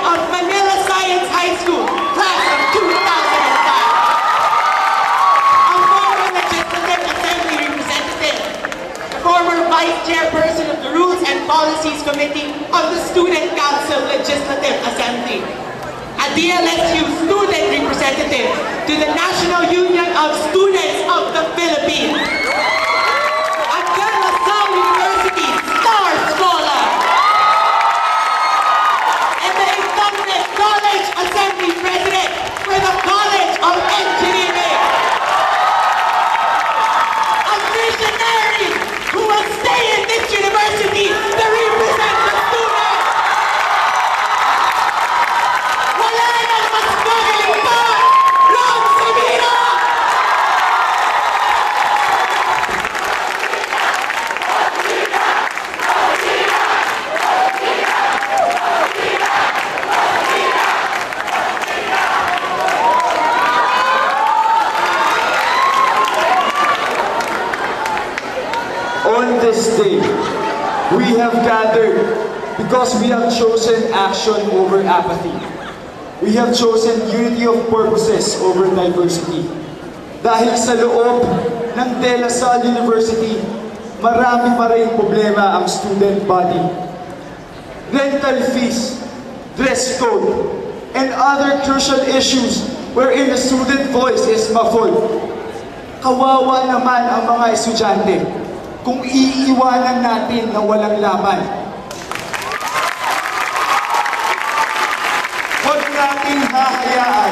of Manila Science High School, class of 2005. A former Legislative Assembly representative, the former Vice Chairperson of the Rules and Policies Committee of the Student Council Legislative Assembly, a DLSU student representative to the National Union of Students of the Philippines, a De La Salle University Star Scholar, and the incumbent College Assembly President for the College of Engineering, a visionary who will stay in this university to represent the students. Wala nang mas magaling pa, Ron Sabina! On this day, we have gathered because we have chosen action over apathy. We have chosen unity of purposes over diversity. Dahil sa loob ng De La Salle University, marami pa rin problema ang student body. Rental fees, dress code, and other crucial issues wherein the student voice is muffled. Kawawa naman ang mga estudyante kung iiwanan natin na walang laban. Huwag nating hahayaan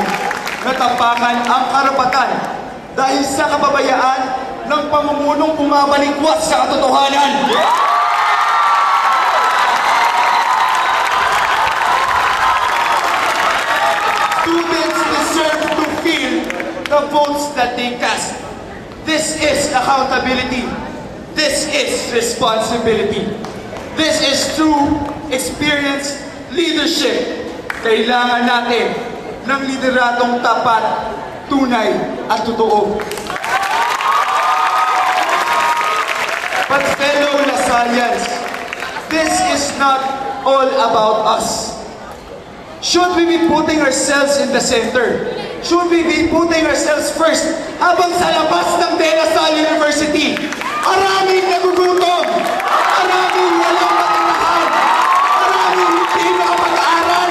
na tapakan ang karapatan dahil sa kababayaan ng pamumunong pumabalikwas sa katotohanan. Students deserve to feel the votes that they cast. This is accountability. This is responsibility. This is true experience leadership. Kailangan natin ng lideratong tapat, tunay at totoo. But fellow Lasallians, this is not all about us. Should we be putting ourselves in the center? Should we be putting ourselves first habang sa labas ng De La Salle University? Maraming nagugutom, maraming walang matirahan, maraming hindi makapag-aaral.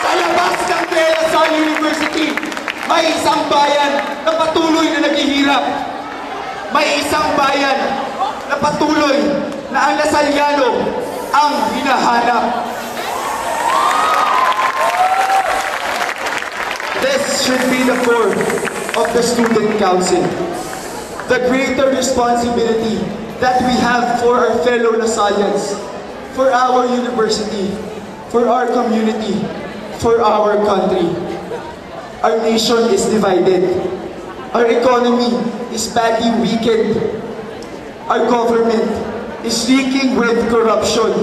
Sa labas ng De La Salle University, may isang bayan na patuloy na naghihirap. May isang bayan na patuloy na ang Lasalliano ang hinahanap. This should be the core of the Student Council. The greater responsibility that we have for our fellow Lasallians, for our university, for our community, for our country. Our nation is divided. Our economy is badly weakened. Our government is reeking with corruption.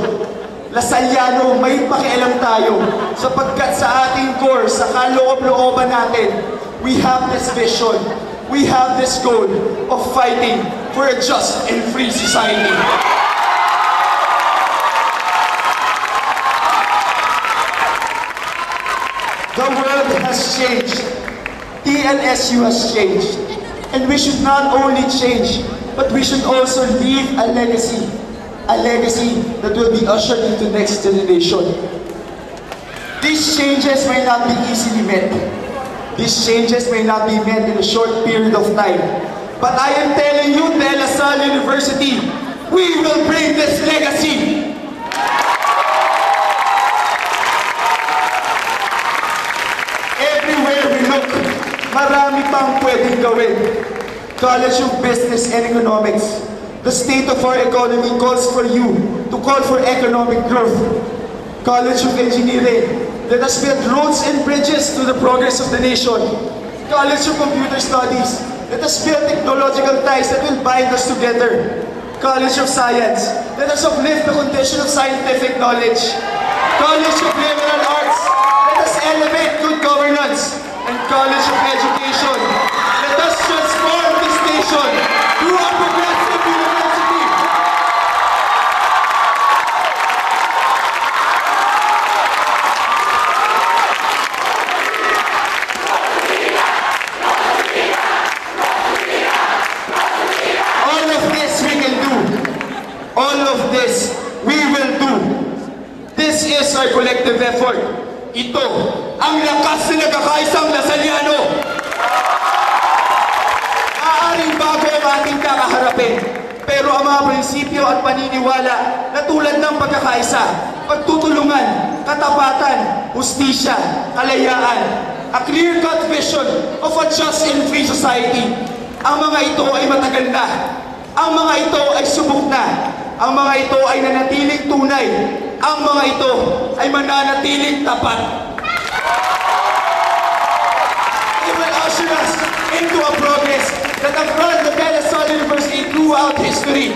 Lasalliano, may pakialam tayo sapagkat sa ating core, sa kaloob-looban natin, we have this vision. We have this goal of fighting for a just and free society. The world has changed. TLSU has changed. And we should not only change, but we should also leave a legacy. A legacy that will be ushered into next generation. These changes may not be easily met. These changes may not be met in a short period of time. But I am telling you, De La Salle University, we will bring this legacy. Everywhere we look, marami pang pwedeng gawin. College of Business and Economics. The state of our economy calls for you to call for economic growth. College of Engineering. Let us build roads and bridges to the progress of the nation. College of Computer Studies. Let us build technological ties that will bind us together. College of Science. Let us uplift the condition of scientific knowledge. College of Liberal Arts. Let us elevate good governance. And College of Education. Let us transform this nation through a progressive university. This is our collective effort. Ito ang lakas na nagkakaisang Lasalliano. Maaaring bago ang ating kakaharapin, pero ang mga prinsipyo at paniniwala na tulad ng pagkakaisa, pagtutulungan, katapatan, hustisya, kalayaan, a clear-cut vision of a just and free society. Ang mga ito ay matagal na. Ang mga ito ay subok na. Ang mga ito ay nanatiling tunay. Ang mga ito ay mananatiling tapat. It will usher us into a progress that affront the De La Salle University throughout history.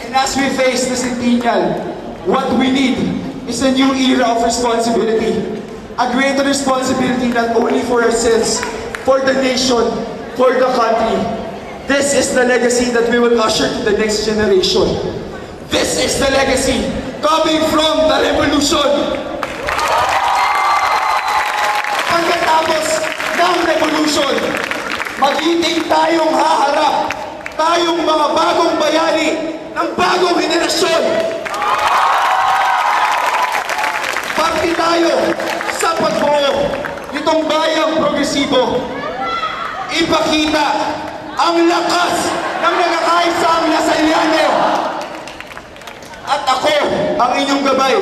And as we face the centennial, what we need is a new era of responsibility. A greater responsibility not only for ourselves, for the nation, for the country. This is the legacy that we will usher to the next generation. This is the legacy coming from the revolution. Pagkatapos ng revolution, magiging tayong haharap, tayong mga bagong bayani ng bagong henerasyon. Parte tayo sa pagbuo nitong bayang progresibo. Ipakita ang lakas ng nagkakaisang Lasalliano. At ako, ang inyong gabay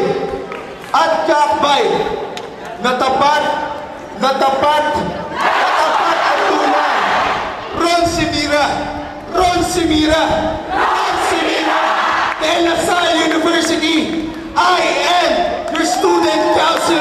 at kaakbay na tapat at tunay. Ron Simira, De La Salle University. I am your student council